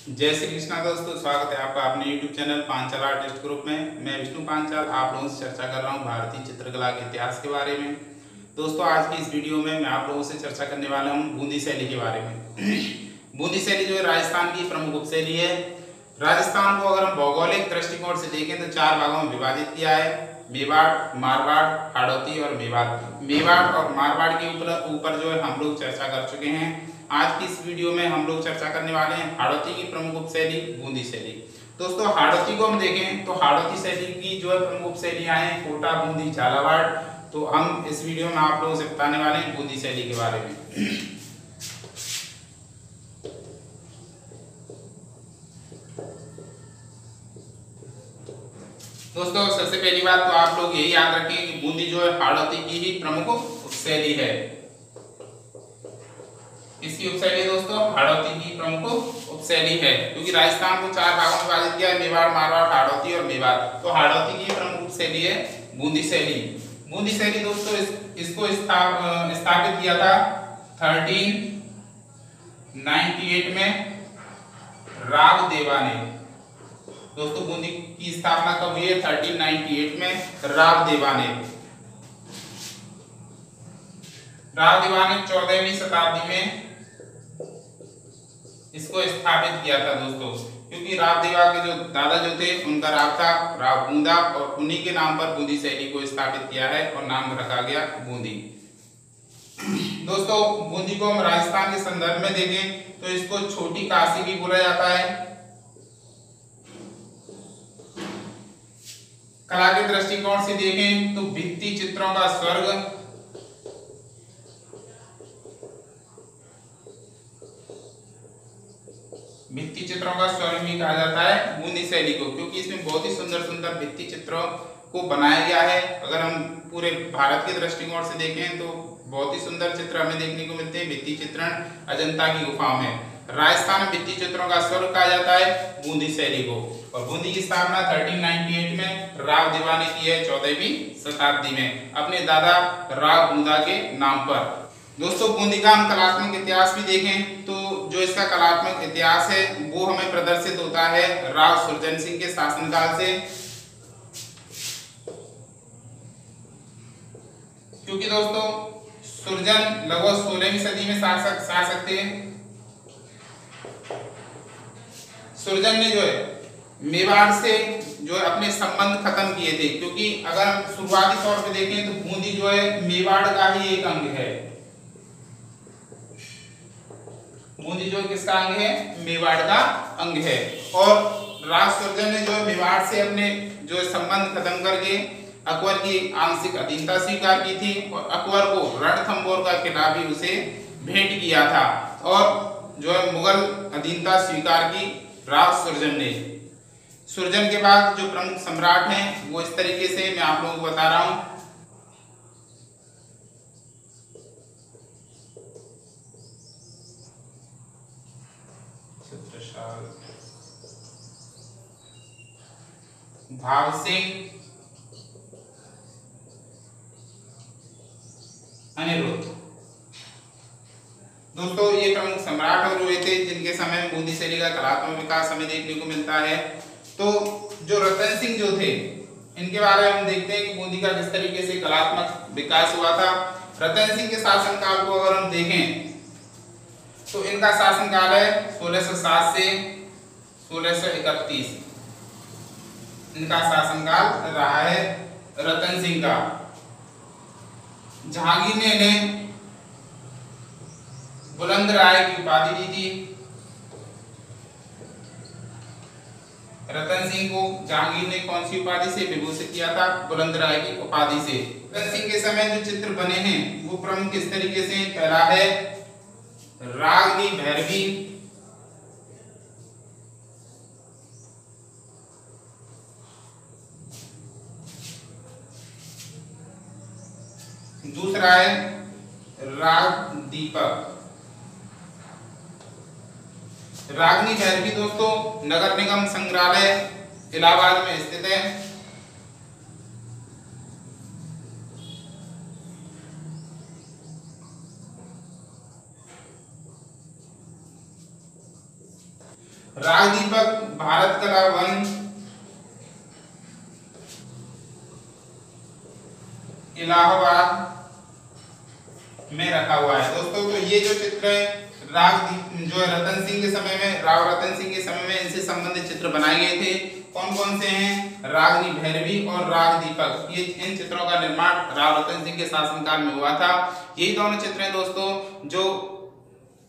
जय श्री कृष्णा दोस्तों, स्वागत है आपका अपने YouTube channel Panchal artist group में। मैं विष्णु पांचाल आप लोगों से चर्चा कर रहा हूं भारतीय चित्रकला के इतिहास के बारे में। दोस्तों, आज की इस वीडियो में मैं आप लोगों से चर्चा करने वाला हूं बूंदी शैली के बारे में। बूंदी शैली जो है राजस्थान की प्रमुख उपशैली है। राजस्थान को अगर हम भौगोलिक दृष्टिकोण से देखें तो 4 भागों में विभाजित किया है: मेवाड़, मारवाड़, हाड़ौती और मेवाड़। मेवाड़ और मारवाड़ के ऊपर जो है हम लोग चर्चा कर चुके हैं। आज की इस वीडियो में हम लोग चर्चा करने वाले हैं हाड़ौती की प्रमुख उपशैली बूंदी शैली। दोस्तों, हाड़ौती को हम देखें तो हाड़ौती शैली की जो है प्रमुख उपशैलियां हैं कोटा, बूंदी, झालावाड़। तो हम इस वीडियो में आप लोगों से बताने वाले हैं बूंदी शैली के बारे में। दोस्तों, सबसे पहली बात तो आप लोग यही याद रखें कि बूंदी जो है हाड़ौती की ही प्रमुख उपशैली है। इसकी उपशैली दोस्तों हाड़ौती की प्रमुख उपशैली है, क्योंकि राजस्थान को 4 भागों में विभाजित किया है: मेवाड़, मारवाड़, हाड़ौती और मेवाड़। तो हाड़ौती की प्रमुख उपशैली है बूंदी शैली। बूंदी शैली दोस्तों इसको स्थापित किया था 1398 में राव देवा ने। दोस्तों, बूंदी की स्थापना कब हुई है? 1398 में राव देवा ने। राव देवा ने 14वीं शताब्दी में इसको स्थापित किया था दोस्तों, क्योंकि रावदेवा के जो दादा जो थे उनका राव था राव बूंदा, और उन्हीं के नाम पर बूंदी शैली को स्थापित किया है और नाम रखा गया बूंदी। दोस्तों, बूंदी को हम राजस्थान के संदर्भ में देखें तो इसको छोटी काशी भी बोला जाता है। कला के दृष्टिकोण से देखें तो भित्ति चित्रों का स्वर्ग, भित्ति चित्रों का स्वर्ग भी कहा जाता है बूंदी शैली को, क्योंकि इसमें बहुत ही सुंदर सुंदर भित्ति चित्रों को बनाया गया है। अगर हम पूरे भारत के दृष्टिकोण से देखें तो बहुत ही सुंदर चित्र हमें देखने को मिलते हैं भित्ति चित्रण अजंता की गुफाओं में। राजस्थान में भित्ति चित्रों का स्वर्ग कहा जाता है बूंदी शैली को। और बूंदी की स्थापना 1398 में राव देवा ने की है 14वीं शताब्दी में अपने दादा राव बूंदा के नाम पर। दोस्तों, बूंदी का हम कलात्मक इतिहास भी देखें तो जो इसका कलात्मक इतिहास है वो हमें प्रदर्शित होता है राव सुरजन सिंह के शासनकाल से, क्योंकि दोस्तों सुरजन लगभग 16वीं सदी में शासक थे। सुरजन ने जो है मेवाड़ से जो है अपने संबंध खत्म किए थे, क्योंकि अगर हम शुरुआती तौर पे देखें तो बूंदी जो है मेवाड़ का ही एक अंग है। बूंदी जो किसका अंग है? मेवाड़ का अंग है। और राज सुरजन ने जो मेवाड़ से अपने जो संबंध खत्म करके अकबर की आंशिक अधीनता स्वीकार की थी, और अकबर को रणथंभौर का किला भी उसे भेंट किया था, और जो है मुगल अधीनता स्वीकार की राव सुरजन ने। सुरजन के बाद जो प्रमुख सम्राट हैं वो इस तरीके से मैं आप लोगों को बता रहा हूं। भाव सिंह, अनिरुद्ध। दोस्तों, ये प्रमुख सम्राट और हुए थे जिनके समय में बूंदी शैली का कलात्मक विकास हमें देखने को मिलता है। तो जो रतन सिंह जो थे इनके बारे में हम देखते हैं कि बूंदी का किस तरीके से कलात्मक विकास हुआ था। रतन सिंह के शासनकाल को अगर हम देखें तो इनका शासनकाल है 1607 से 1631। इनका शासनकाल रहा है रतन सिंह का। जहांगीर ने इन्हें बुलंद राय की उपाधि दी थी। रतन सिंह को जहांगीर ने कौन सी उपाधि से विभूषित किया था? बुलंद राय की उपाधि से। रतन सिंह के समय जो चित्र बने हैं वो प्रमुख इस तरीके से, पहला है रागनी भैरवी, दूसरा है राग दीपक। रागनी भैरवी दोस्तों नगर निगम संग्रहालय इलाहाबाद में स्थित है। राग दीपक भारत कला वन इलाहाबाद में रखा हुआ है। दोस्तों तो ये जो चित्र है जो है रतन सिंह के समय में, राव रतन सिंह के समय में इनसे संबंधित चित्र बनाए गए थे। कौन कौन से हैं? रागनी भैरवी और राग दीपक। ये इन चित्रों का निर्माण राव रतन सिंह के शासनकाल में हुआ था। यही दोनों चित्र हैं दोस्तों जो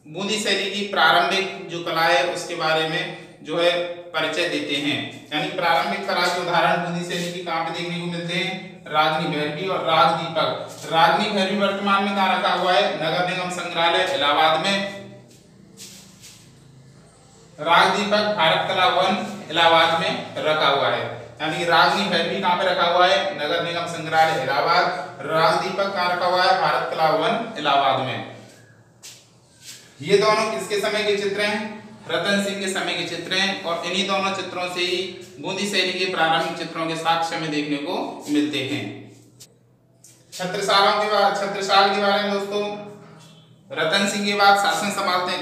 बूंदी शैली की प्रारंभिक जो कला है उसके बारे में जो है परिचय देते हैं। यानी प्रारंभिक कला के उदाहरण बूंदी शैली की कहाँ पे देखने को मिलते हैं? रागनी भैरवी और राग दीपक। रागनी भैरवी वर्तमान में कहाँ रखा हुआ है? नगर निगम संग्रहालय इलाहाबाद में। राग दीपक भारत कला वन इलाहाबाद में रखा हुआ है। यानी रागनी भैरवी कहाँ पे रखा हुआ है? नगर निगम संग्रहालय इलाहाबाद। राग दीपक कहाँ रखा हुआ है? भारत कला वन इलाहाबाद में। ये दोनों किसके समय के चित्र हैं? रतन सिंह के समय के चित्र हैं और इन्हीं दोनों चित्रों से ही बूंदी शैली के प्रारंभिक चित्रों के साक्ष्य में देखने को मिलते हैं। छत्रसाल के बारे में दोस्तों, रतन सिंह के बाद शासन संभालते हैं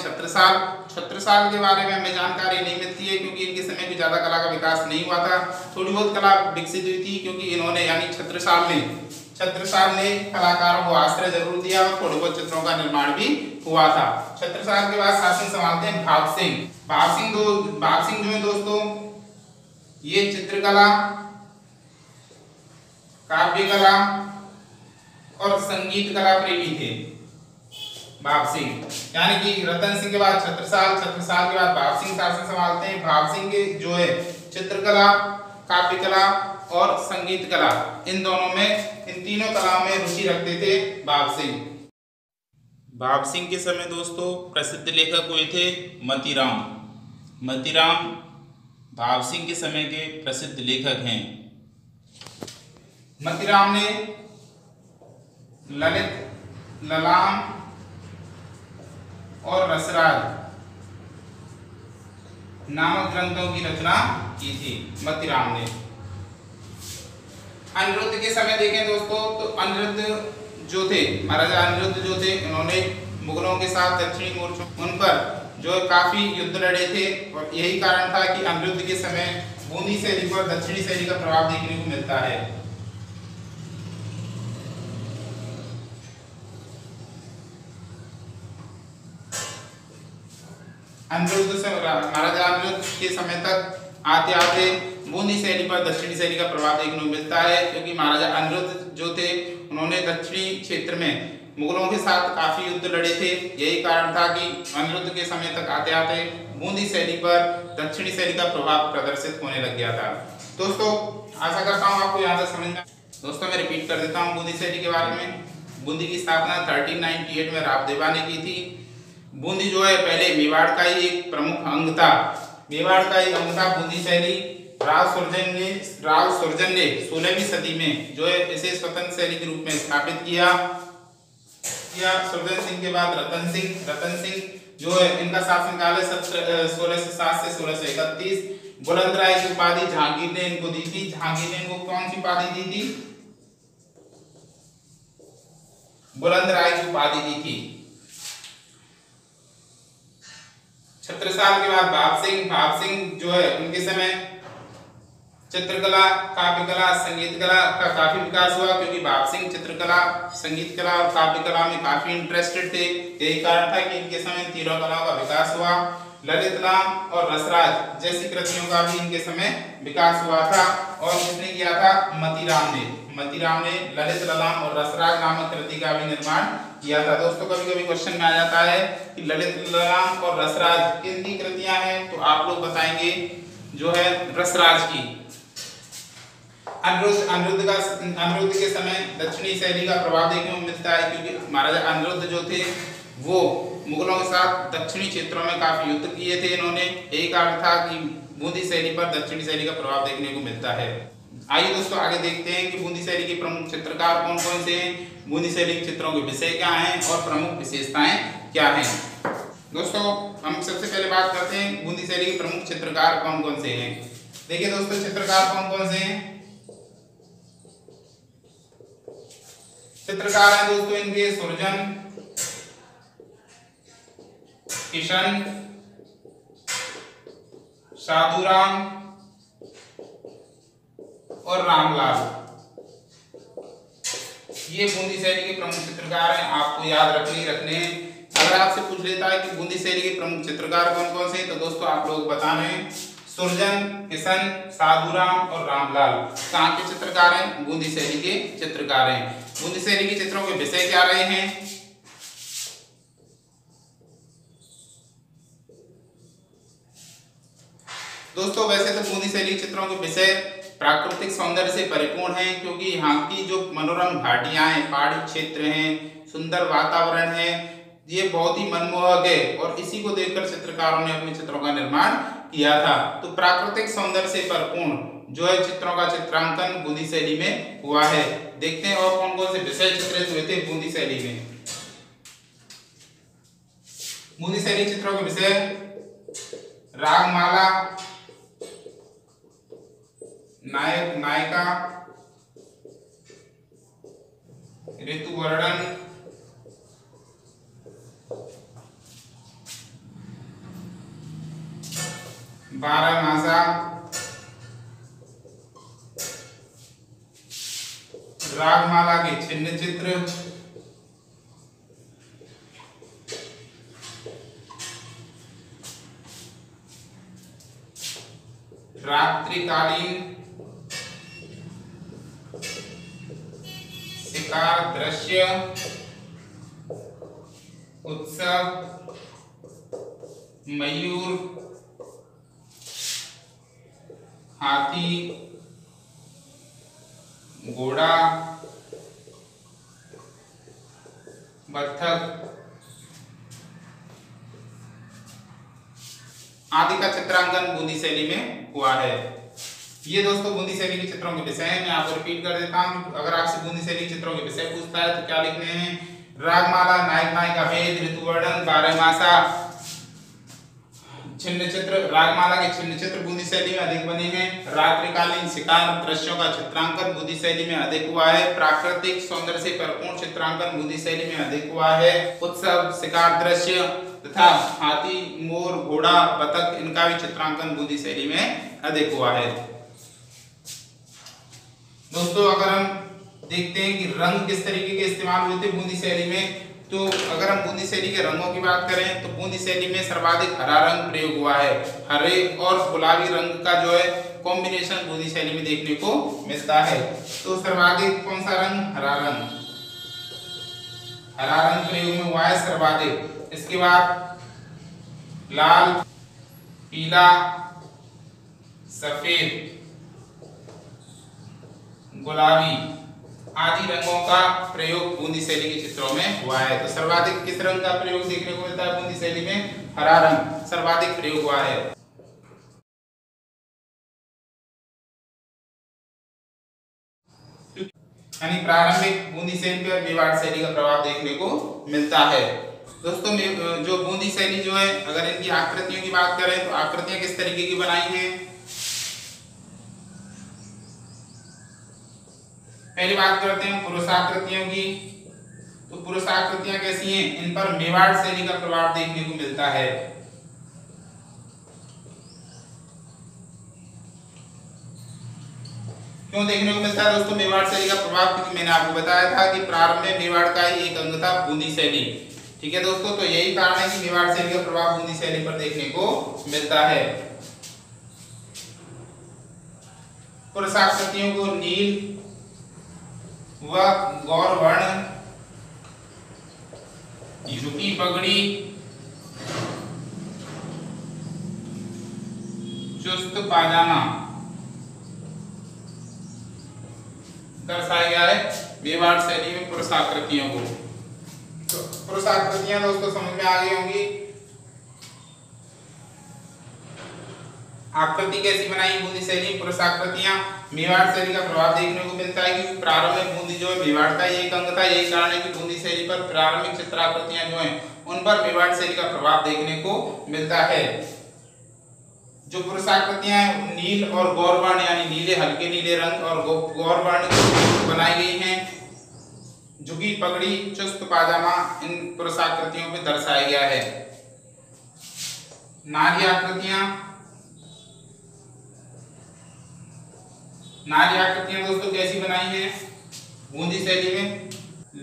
छत्रसाल के बारे में हमें जानकारी नहीं मिलती है क्योंकि इनके समय में ज्यादा कला का विकास नहीं हुआ था। थोड़ी बहुत कला विकसित हुई थी क्योंकि इन्होंने यानी छत्रसाल ने कलाकारों को आश्रय जरूर दिया और थोड़े बहुत चित्रों का निर्माण भी हुआ था। छत्रसाल के बाद शासन संभालते हैं भाग सिंह जो है दोस्तों ये चित्रकला, काव्य कला और संगीत कला प्रेमी थे। भाग सिंह यानी कि रतन सिंह के बाद छत्रसाल के बाद भाग सिंह शासन संभालते हैं। भाग सिंह के जो है चित्रकला, काव्य कला और संगीत कला इन तीनों कलाओं में रुचि रखते थे भाग सिंह के समय दोस्तों प्रसिद्ध लेखक हुए थे मतीराम भाग सिंह के समय के प्रसिद्ध लेखक हैं। मतीराम ने ललित, ललाम और रसराज नामक ग्रंथों की रचना की थी मतीराम ने। अनिरुद्ध के समय देखें दोस्तों तो अनिरुद्ध जो थे, महाराजा अनिरुद्ध जो थे, उन्होंने मुगलों के साथ दक्षिणी मोर्चों उन पर जो काफी युद्ध लड़े थे और यही कारण था कि अनिरुद्ध के समय बूंदी शैली पर दक्षिणी शैली का प्रभाव देखने को मिलता है। महाराजा अनिरुद्ध के समय तक आते आते बूंदी शैली पर दक्षिणी शैली का प्रभाव देखने को मिलता है क्योंकि महाराजा अनिरुद्ध जो थे उन्होंने दक्षिणी क्षेत्र में मुगलों के साथ काफी युद्ध लड़े थे। यही कारण था कि अनिरुद्ध के समय तक आते आते बूंदी शैली पर दक्षिणी शैली का प्रभाव प्रदर्शित होने लग गया था। दोस्तों आशा करता हूँ आपको यहाँ तक समझ में। दोस्तों मैं रिपीट कर देता हूँ बूंदी शैली के बारे में। बूंदी की स्थापना 1398 में रावदेवा ने की थी। बूंदी जो है पहले मेवाड़ का ही एक प्रमुख अंग था। बूंदी शैली राव सुरजन ने 16वीं सदी में जो है इसे स्वतंत्र शैली के रूप में स्थापित किया। सुरजन सिंह के बाद रतन सिंह जो है इनका शासनकाल है 1607 से 1631। बुलंद राय की उपाधि जहांगीर ने इनको दी थी। जहांगीर ने इनको कौन सी उपाधि दी थी? बुलंद राय की उपाधि दी थी। छत्रसाल के बाद भाग सिंह जो है उनके समय चित्रकला, काव्य कला, संगीत कला का काफी विकास हुआ क्योंकि भाग सिंह चित्रकला, संगीत कला और काव्य कला में काफी इंटरेस्टेड थे। यही कारण था कि इनके समय तीनों कलाओं का विकास हुआ। ललित, लाम और रसराज जैसी कृतियों का भी इनके समय विकास हुआ था और किसने किया था? मतीराम ने ललित, ललाम और रसराज नामक कृति का भी निर्माण किया था। दोस्तों कभी कभी क्वेश्चन में आ जाता है कि ललित, ललाम और रसराज किनकी कृतियां हैं, तो आप लोग बताएंगे जो है रसराज की। अनिरुद्ध के समय दक्षिणी शैली का प्रभाव देखने को मिलता है क्योंकि महाराजा अनिरुद्ध जो थे वो मुगलों के साथ दक्षिणी क्षेत्रों में काफी युद्ध किए थे इन्होंने। यही कारण था कि बूंदी शैली पर दक्षिणी शैली का प्रभाव देखने को मिलता है। आइए दोस्तों आगे देखते हैं कि बूंदी शैली के प्रमुख चित्रकार कौन कौन से हैं, बूंदी शैली के चित्रों के विषय क्या हैं और प्रमुख विशेषताएं क्या हैं। दोस्तों हम सबसे पहले बात करते हैं बूंदी शैली के प्रमुख चित्रकार कौन कौन से हैं। देखिए दोस्तों चित्रकार कौन कौन से हैं। चित्रकार हैं दोस्तों इनके सुरजन, किशन, साधुराम और रामलाल, ये बूंदी शैली के प्रमुख चित्रकार हैं। आपको याद रखने हैं। अगर आपसे पूछ लेता है कि बूंदी शैली के प्रमुख चित्रकार कौन कौन से, तो दोस्तों आप लोग बताना है सुरजन, किशन, साधुराम और रामलाल कहाँ के चित्रकार हैं? बूंदी शैली के चित्रकार हैं। बूंदी शैली के चित्रों के विषय क्या रहे हैं? दोस्तों वैसे तो बूंदी शैली चित्रों के विषय प्राकृतिक सौंदर्य से परिपूर्ण है, क्योंकि यहाँ की जो मनोरम घाटियां हैं, पहाड़ी क्षेत्र हैं, सुंदर वातावरण है, ये बहुत ही मनमोहक है और इसी को देखकर चित्रकारों ने अपने चित्रों का निर्माण किया था। तो प्राकृतिक सौंदर्य से परिपूर्ण जो है चित्रों का चित्रांकन बूंदी शैली में हुआ है। देखते हैं और कौन कौन से विषय चित्रित हुए थे बूंदी शैली में। बूंदी शैली चित्रों के विषय रागमाला, नायक नायिका, ऋतु वर्णन, बारहमासा, रागमाला के छिन्न चित्र, रात्रिकालीन शिकार दृश्य, उत्सव, मयूर, हाथी, घोड़ा, बत्तख आदि का चित्रांकन बूंदी शैली में हुआ है। ये दोस्तों बूंदी शैली के चित्रों के विषय हैं। मैं आपको रिपीट कर देता हूं। अगर आपसे बूंदी शैली के चित्रों के विषय पूछता है तो क्या लिखने हैं? रागमाला, नायक नायिका भेद, ऋतु वर्णन, बारहमासा, छिन्न चित्र। रागमाला के छिन्न चित्र बूंदी शैली में अधिक बने हैं। रात्रिकालीन शिकार दृश्यों का चित्रांकन बूंदी शैली में अधिक हुआ है। प्राकृतिक सौंदर्य से परिपूर्ण चित्रांकन बूंदी शैली में अधिक हुआ है। उत्सव, शिकार दृश्य तथा हाथी, मोर, घोड़ा, बतख इनका भी चित्रांकन बूंदी शैली में अधिक हुआ है। दोस्तों अगर हम देखते हैं कि रंग किस तरीके के इस्तेमाल हुए थे बूंदी शैली में, तो अगर हम बूंदी शैली के रंगों की बात करें तो बूंदी शैली में सर्वाधिक हरा रंग प्रयोग हुआ है। हरे और गुलाबी रंग का जो है कॉम्बिनेशन बूंदी शैली में देखने को मिलता है। तो सर्वाधिक कौन सा रंग? हरा रंग। हरा रंग प्रयोग में हुआ है सर्वाधिक। इसके बाद लाल, पीला, सफेद, गुलाबी आदि रंगों का प्रयोग बूंदी शैली के चित्रों में हुआ है। तो सर्वाधिक किस रंग का प्रयोग देखने को मिलता है बूंदी शैली में? हरा रंग सर्वाधिक प्रयोग हुआ है। यानी प्रारंभिक बूंदी शैली पर मेवाड़ शैली का प्रभाव देखने को मिलता है। दोस्तों जो बूंदी शैली जो है, अगर इनकी आकृतियों की बात करें तो आकृतियां किस तरीके की बनाई हैं? पहली बात करते हैं पुरुषाकृतियों की। तो पुरुषाकृतियां कैसी हैं? इन पर मेवाड़ शैली का प्रभाव देखने को मिलता है। क्यों देखने को मिलता है दोस्तों मेवाड़ शैली का प्रभाव? क्योंकि मैंने आपको बताया था कि प्रारंभ में मेवाड़ का ही एक अंग था बूंदी शैली। ठीक है दोस्तों, तो यही कारण है कि मेवाड़ शैली का प्रभाव बूंदी शैली पर देखने को मिलता है। पुरुषाकृतियों को नील व गौर वर्ण, झुकी पगड़ी, चुस्त पाजामा दर्शाया गया है मेवाड़ शैली में पुरुषाकृतियों को। तो पुरुषाकृतियां दोस्तों समझ में आ गई होंगी। आकृति कैसी बनाई बूंदी शैली? पुरुषाकृतियां मेवाड़ शैली का प्रभाव देखने को मिलता है क्योंकि प्रारंभ में बूंदी जो है मेवाड़ का एक अंग था। यही कारण है कि बूंदी शैली पर प्रारंभिक चित्राकृतियां जो हैं उन पर मेवाड़ शैली का प्रभाव देखने को मिलता है। जो पुरुषाकृतियां हैं नील और गौर वर्ण यानी नीले, हल्के नीले रंग और गौर वर्ण बनाई गई हैं। झुकी पगड़ी, चुस्त पाजामा इन पुरुषाकृतियों में दर्शाया गया है। नारी आकृतियां नारी आकृतियां दोस्तों कैसी बनाई हैं बूंदी शैली में?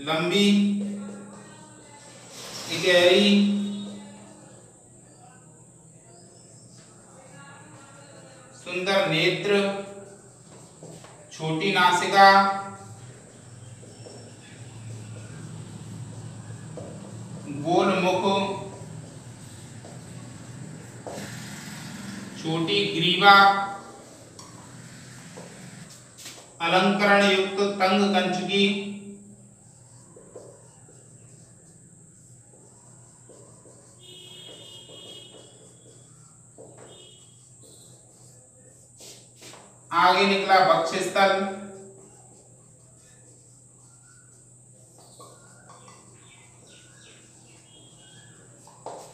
लंबी, गहरी, सुंदर नेत्र, छोटी नासिका, गोल मुख, छोटी ग्रीवा, अलंकरण युक्त तंग कंचुकी, आगे निकला वक्षस्थल,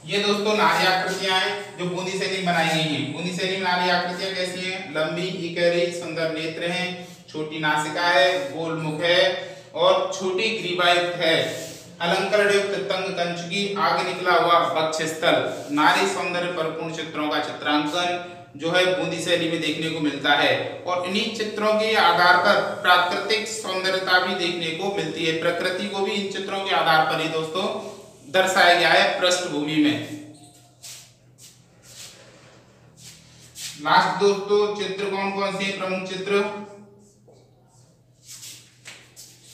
ये दोस्तों नारी आकृतियां हैं जो बूंदी शैली में बनाई गई हैं। बूंदी शैली में नारी आकृतियां कैसी हैं? लंबी, इकहरी, सुंदर नेत्र हैं, छोटी नासिका है, गोल मुख है और छोटी ग्रीवा युक्त है, अलंकरण युक्त तंग कंचुकी, आगे निकला हुआ वक्षस्थल। नारी सौंदर्य परिपूर्ण चित्रों का चित्रांकन जो है बूंदी शैली में देखने को मिलता है और इन्हीं चित्रों के आधार पर प्राकृतिक सौंदर्यता भी देखने को मिलती है। प्रकृति को भी इन चित्रों के आधार पर ही दोस्तों दर्शाया गया है पृष्ठभूमि में। लास्ट दोस्तों चित्र कौन कौन से प्रमुख चित्र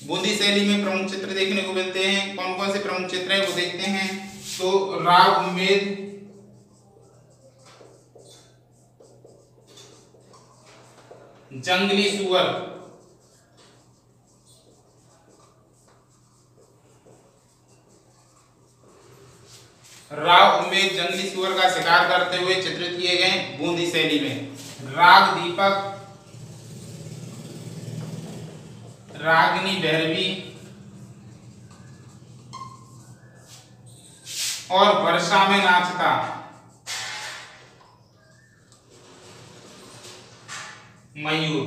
बूंदी शैली में प्रमुख चित्र देखने को मिलते हैं? कौन कौन से प्रमुख चित्र हैं वो देखते हैं। तो राग उम्मेद, जंगली सुअर, राग उम्मेद जंगली सुअर का शिकार करते हुए चित्रित किए गए बूंदी शैली में। राग दीपक, रागिनी भैरवी और वर्षा में नाचता मयूर,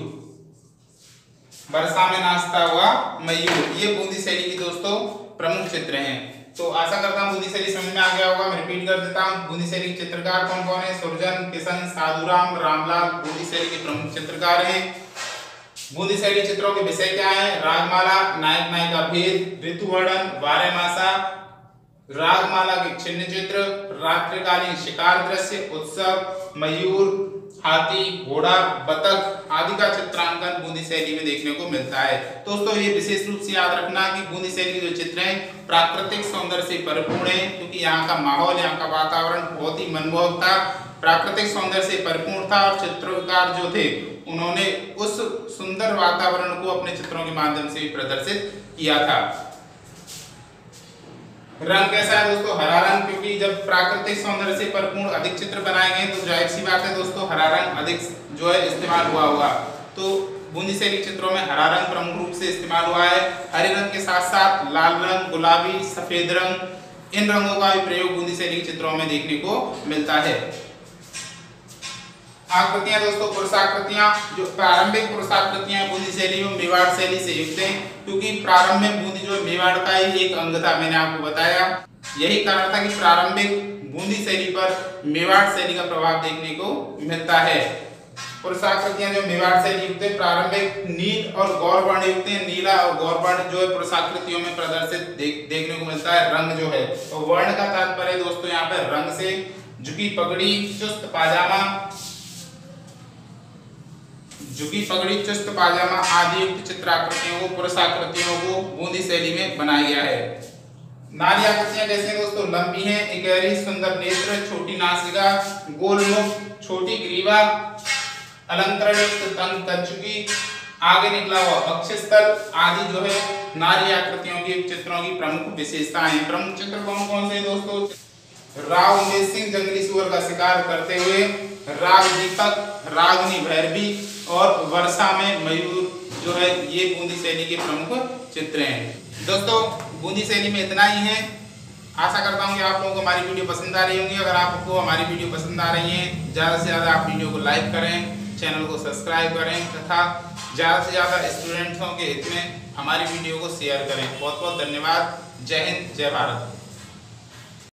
वर्षा में नाचता हुआ मयूर, ये बूंदी शैली की दोस्तों प्रमुख चित्र हैं। तो आशा करता हूं बूंदी शैली समझ में आ गया होगा। मैं रिपीट कर देता हूं, बूंदी शैली के चित्रकार कौन कौन है? सुरजन, किशन, साधुराम, रामलाल बूंदी शैली के प्रमुख चित्रकार हैं। बूंदी शैली चित्रों के विषय क्या है? रागमाला, नायक नायिका भेद, ऋतु वर्णन, बारहमासा, रागमाला के चिन्ह चित्र, रात्रिकालीन शिकार दृश्य, उत्सव, मयूर, हाथी, घोड़ा, बतख आदि का चित्रांकन बूंदी शैली में देखने को मिलता है। दोस्तों ये विशेष रूप से याद रखना कि बूंदी शैली के जो चित्र हैं प्राकृतिक सौंदर्य से परिपूर्ण है, क्योंकि यहाँ का माहौल, यहाँ का वातावरण बहुत ही मनमोहक था, प्राकृतिक सौंदर्य से परिपूर्ण था और चित्रकार जो थे उन्होंने उस सुंदर वातावरण को अपने चित्रों के माध्यम से प्रदर्शित किया था। रंग कैसा है दोस्तों? हरा रंग, क्योंकि जब प्राकृतिक सौंदर्य से परिपूर्ण अधिक चित्र बनाए गए तो जाहिर सी बात है दोस्तों हरा रंग अधिक जो है इस्तेमाल हुआ होगा। तो बूंदी शैली चित्रों में हरा रंग प्रमुख रूप से इस्तेमाल हुआ है। हरे रंग के साथ साथ लाल रंग, गुलाबी, सफेद रंग, इन रंगों का भी प्रयोग बूंदी शैली के चित्रों में देखने को मिलता है। आकृतियां दोस्तों पुरुषाकृतियां, जो प्रारंभिक पुरुषाकृतियां बूंदी शैली में मेवाड़ शैली से युक्त हैं, क्योंकि प्रारंभ में बूंदी जो मेवाड़ का ही एक अंग था, मैंने आपको बताया। यही कारण था कि प्रारंभिक बूंदी शैली पर मेवाड़ शैली का प्रभाव देखने को मिलता है। पुरुषाकृतियां जो मेवाड़ शैली युक्त है प्रारंभिक नील और गौर वर्ण युक्त है। नीला और गौर वर्ण जो है पुरुषाकृतियों में प्रदर्शित देखने को मिलता है। रंग जो है तो वर्ण का तात्पर्य दोस्तों यहाँ पर रंग से, झुकी पगड़ी, चुस्त पाजामा, झुकी पगड़ी, चुस्त पाजामा आदि युक्त चित्राकृतियों को, पुरुषाकृतियों को बूंदी शैली में बनाया गया है। नारी आकृतियां कैसी हैं दोस्तों? लंबी हैं, इकहरी, सुंदर नेत्र, छोटी नासिका, गोल मुख, छोटी ग्रीवा, अलंकरण युक्त तंग कंचुकी, आगे निकला हुआ वक्षस्थल आदि जो है नारी आकृतियों की चित्रों की प्रमुख विशेषताएं। प्रमुख चित्र कौन कौन से दोस्तों? राव उमेश सिंह जंगली सुअर का शिकार करते हुए, राग दीपक, रागिनी भैरवी और वर्षा में मयूर जो है ये बूंदी शैली के प्रमुख चित्र हैं। दोस्तों बूंदी शैली में इतना ही है। आशा करता हूँ कि आप लोगों को हमारी वीडियो पसंद आ रही होंगी। अगर आपको हमारी वीडियो पसंद आ रही है, ज़्यादा से ज़्यादा आप वीडियो को लाइक करें, चैनल को सब्सक्राइब करें तथा ज़्यादा से ज़्यादा स्टूडेंट्सों के हित में हमारी वीडियो को शेयर करें। बहुत बहुत धन्यवाद। जय हिंद, जय भारत।